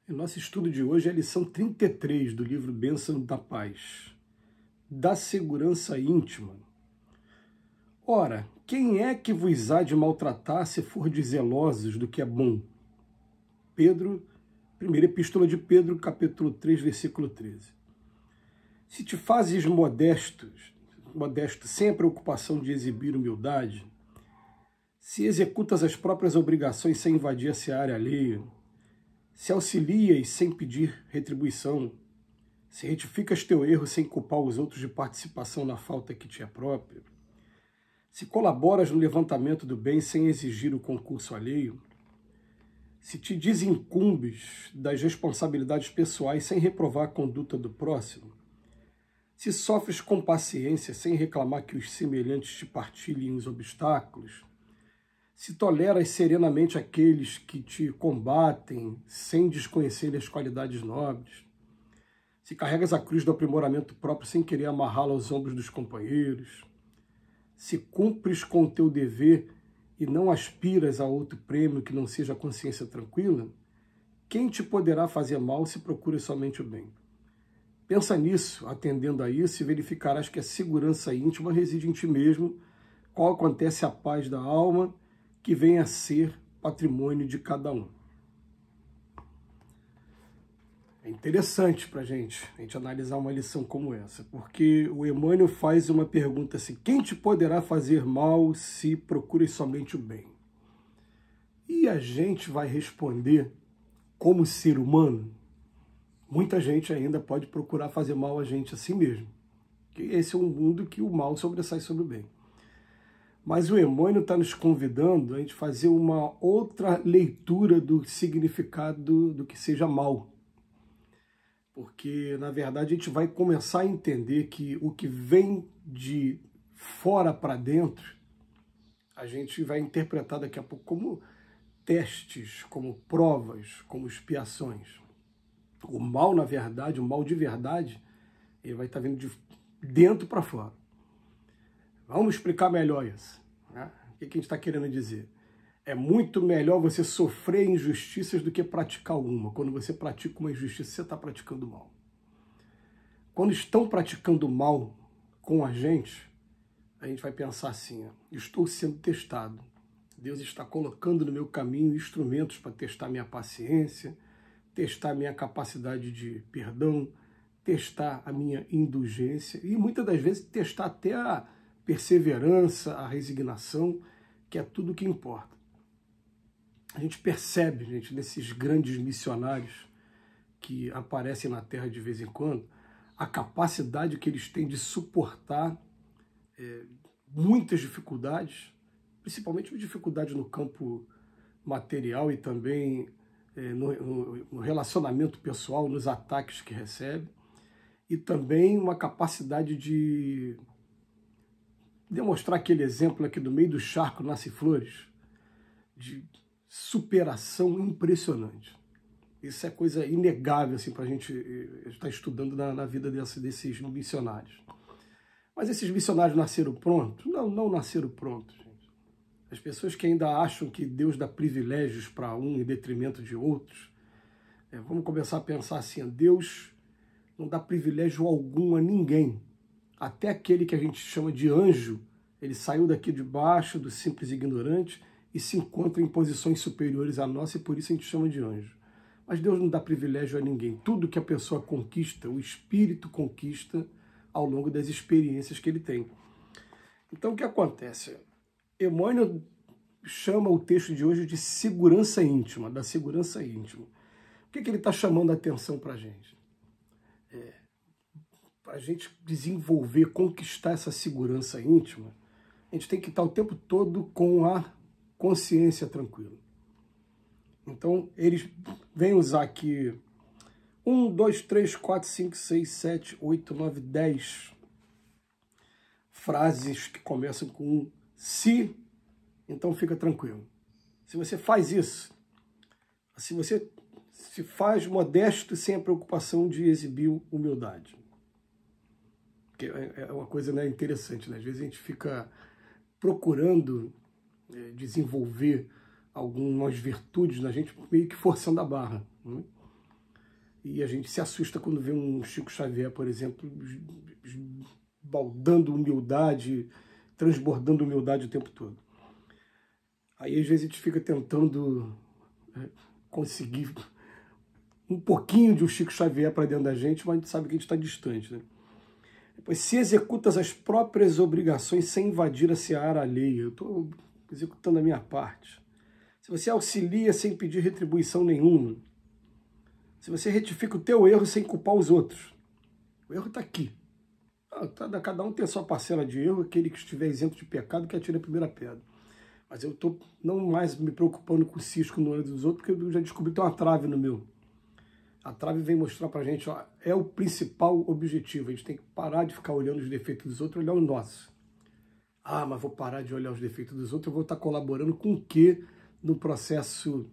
O nosso estudo de hoje é a lição 33 do livro Bênção da Paz, da segurança íntima. Ora, quem é que vos há de maltratar se fordes zelosos do que é bom? Pedro, primeira epístola de Pedro, capítulo 3, versículo 13. Se te fazes modesto sem a preocupação de exibir humildade, se executas as próprias obrigações sem invadir a seara alheia, se auxilias sem pedir retribuição, se retificas teu erro sem culpar os outros de participação na falta que te é própria, se colaboras no levantamento do bem sem exigir o concurso alheio, se te desincumbes das responsabilidades pessoais sem reprovar a conduta do próximo, se sofres com paciência sem reclamar que os semelhantes te partilhem os obstáculos, se toleras serenamente aqueles que te combatem sem desconhecer as qualidades nobres, se carregas a cruz do aprimoramento próprio sem querer amarrá-la aos ombros dos companheiros, se cumpres com o teu dever e não aspiras a outro prêmio que não seja a consciência tranquila, quem te poderá fazer mal se procuras somente o bem? Pensa nisso, atendendo a isso, e verificarás que a segurança íntima reside em ti mesmo, qual acontece a paz da alma, que vem a ser patrimônio de cada um. É interessante para a gente analisar uma lição como essa, porque o Emmanuel faz uma pergunta assim: quem te poderá fazer mal se procuras somente o bem? E a gente vai responder como ser humano. Muita gente ainda pode procurar fazer mal a gente a si mesmo. Esse é um mundo que o mal sobressai sobre o bem. Mas o Emmanuel está nos convidando a gente fazer uma outra leitura do significado do que seja mal. Porque, na verdade, a gente vai começar a entender que o que vem de fora para dentro, a gente vai interpretar daqui a pouco como testes, como provas, como expiações. O mal, na verdade, o mal de verdade, ele vai estar vindo de dentro para fora. Vamos explicar melhor isso, né? O que a gente está querendo dizer? É muito melhor você sofrer injustiças do que praticar uma. Quando você pratica uma injustiça, você está praticando mal. Quando estão praticando mal com a gente vai pensar assim: estou sendo testado. Deus está colocando no meu caminho instrumentos para testar minha paciência, testar minha capacidade de perdão, testar a minha indulgência e muitas das vezes testar até a perseverança, a resignação, que é tudo o que importa. A gente percebe, gente, nesses grandes missionários que aparecem na Terra de vez em quando, a capacidade que eles têm de suportar muitas dificuldades, principalmente dificuldades no campo material e também no relacionamento pessoal, nos ataques que recebe, e também uma capacidade de demonstrar aquele exemplo aqui do meio do charco nasce flores, de superação impressionante. Isso é coisa inegável assim, para a gente estar estudando na vida desses missionários. Mas esses missionários nasceram prontos? Não nasceram prontos, gente. As pessoas que ainda acham que Deus dá privilégios para um em detrimento de outros, vamos começar a pensar assim: Deus não dá privilégio algum a ninguém. Até aquele que a gente chama de anjo, ele saiu daqui de baixo, do simples ignorante, e se encontra em posições superiores à nossa, e por isso a gente chama de anjo. Mas Deus não dá privilégio a ninguém. Tudo que a pessoa conquista, o espírito conquista ao longo das experiências que ele tem. Então o que acontece? Emmanuel chama o texto de hoje de segurança íntima, da segurança íntima. O que ele está chamando a atenção para a gente? Para a gente desenvolver, conquistar essa segurança íntima, a gente tem que estar o tempo todo com a consciência tranquila. Então, eles vêm usar aqui 1, 2, 3, 4, 5, 6, 7, 8, 9, 10 frases que começam com um se, então fica tranquilo. Se você faz isso, se você se faz modesto sem a preocupação de exibir humildade. Que é uma coisa, né, interessante, né? Às vezes a gente fica procurando desenvolver algumas virtudes na gente, meio que forçando a barra, né? E a gente se assusta quando vê um Chico Xavier, por exemplo, baldando humildade, transbordando humildade o tempo todo. Aí às vezes a gente fica tentando conseguir um pouquinho de um Chico Xavier para dentro da gente, mas a gente sabe que a gente está distante, né? Depois, se executas as próprias obrigações sem invadir a seara alheia, eu estou executando a minha parte. Se você auxilia sem pedir retribuição nenhuma, se você retifica o teu erro sem culpar os outros, o erro está aqui. Cada um tem a sua parcela de erro, aquele que estiver isento de pecado que atire a primeira pedra. Mas eu estou não mais me preocupando com o cisco no olho dos outros, porque eu já descobri que tem uma trave no meu. A trave vem mostrar pra gente, ó, é o principal objetivo. A gente tem que parar de ficar olhando os defeitos dos outros e olhar o nosso. Ah, mas vou parar de olhar os defeitos dos outros, eu vou estar colaborando com o quê no processo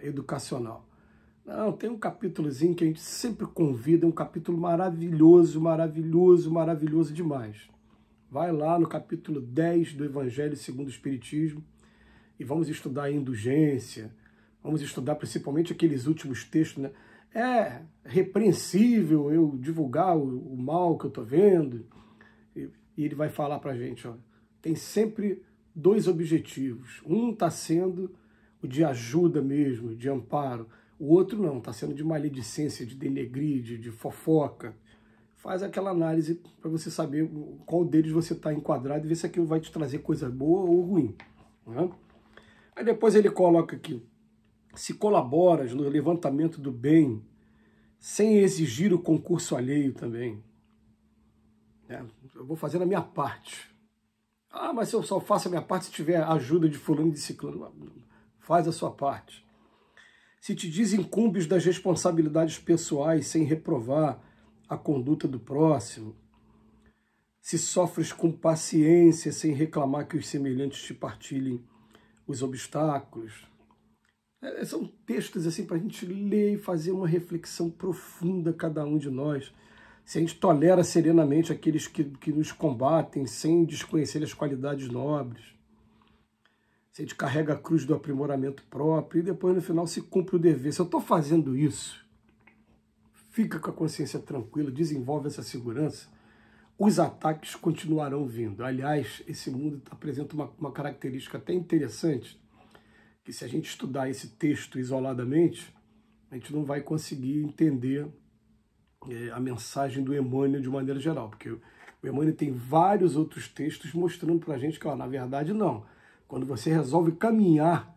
educacional? Não, tem um capítulozinho que a gente sempre convida, um capítulo maravilhoso, maravilhoso, maravilhoso demais. Vai lá no capítulo 10 do Evangelho segundo o Espiritismo e vamos estudar a indulgência, vamos estudar principalmente aqueles últimos textos, né? É repreensível eu divulgar o mal que eu estou vendo. E ele vai falar para a gente, ó, tem sempre dois objetivos. Um está sendo o de ajuda mesmo, de amparo. O outro não, está sendo de maledicência, de denegrir, de fofoca. Faz aquela análise para você saber qual deles você está enquadrado e ver se aquilo vai te trazer coisa boa ou ruim. Né? Aí depois ele coloca aqui, se colaboras no levantamento do bem, sem exigir o concurso alheio também. Eu vou fazer a minha parte. Ah, mas eu só faço a minha parte se tiver ajuda de fulano e de ciclano. Faz a sua parte. Se te desincumbes das responsabilidades pessoais sem reprovar a conduta do próximo, se sofres com paciência sem reclamar que os semelhantes te partilhem os obstáculos. São textos assim para a gente ler e fazer uma reflexão profunda, cada um de nós. Se a gente tolera serenamente aqueles que nos combatem sem desconhecer as qualidades nobres. Se a gente carrega a cruz do aprimoramento próprio e depois no final se cumpre o dever. Se eu estou fazendo isso, fica com a consciência tranquila, desenvolve essa segurança, os ataques continuarão vindo. Aliás, esse mundo apresenta uma característica até interessante, que se a gente estudar esse texto isoladamente, a gente não vai conseguir entender a mensagem do Emmanuel de maneira geral, porque o Emmanuel tem vários outros textos mostrando para a gente que, ó, na verdade, não. Quando você resolve caminhar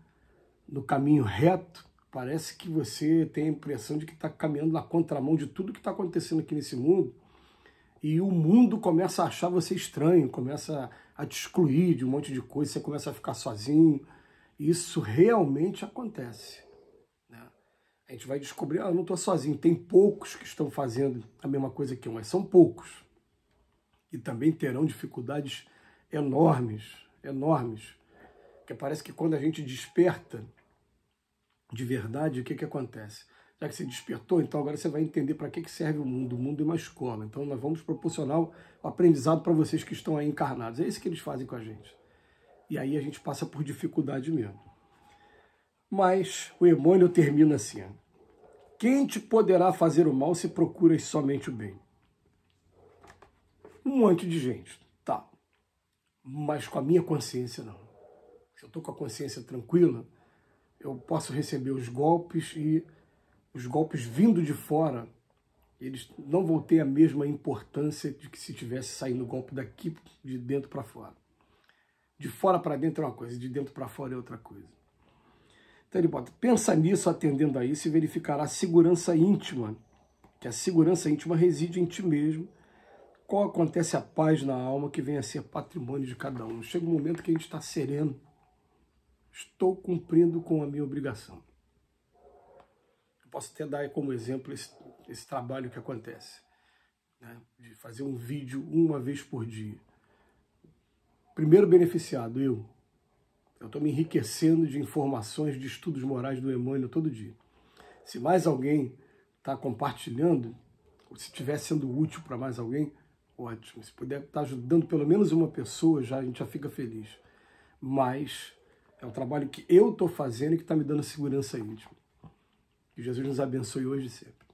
no caminho reto, parece que você tem a impressão de que está caminhando na contramão de tudo que está acontecendo aqui nesse mundo, e o mundo começa a achar você estranho, começa a te excluir de um monte de coisa, você começa a ficar sozinho. Isso realmente acontece. Né? A gente vai descobrir, eu não estou sozinho, tem poucos que estão fazendo a mesma coisa que eu, mas são poucos. E também terão dificuldades enormes, enormes. Porque parece que quando a gente desperta de verdade, o que acontece? Já que você despertou, então agora você vai entender para que serve o mundo. O mundo é uma escola. Então nós vamos proporcionar o aprendizado para vocês que estão aí encarnados. É isso que eles fazem com a gente. E aí a gente passa por dificuldade mesmo. Mas o Emmanuel termina assim. Quem te poderá fazer o mal se procuras somente o bem? Um monte de gente. Tá. Mas com a minha consciência não. Se eu estou com a consciência tranquila, eu posso receber os golpes e os golpes vindo de fora, eles não vão ter a mesma importância de que se tivesse saindo o golpe daqui de dentro para fora. De fora para dentro é uma coisa, de dentro para fora é outra coisa. Então ele bota, pensa nisso, atendendo a isso, e verificará a segurança íntima, que a segurança íntima reside em ti mesmo, qual acontece a paz na alma que vem a ser patrimônio de cada um. Chega um momento que a gente está sereno, estou cumprindo com a minha obrigação. Eu posso até dar como exemplo esse trabalho que acontece, né, de fazer um vídeo uma vez por dia. Primeiro beneficiado, eu estou me enriquecendo de informações, de estudos morais do Emmanuel todo dia. Se mais alguém está compartilhando, ou se estiver sendo útil para mais alguém, ótimo. Se puder estar ajudando pelo menos uma pessoa, a gente já fica feliz. Mas é um trabalho que eu estou fazendo e que está me dando segurança íntima. Que Jesus nos abençoe hoje e sempre.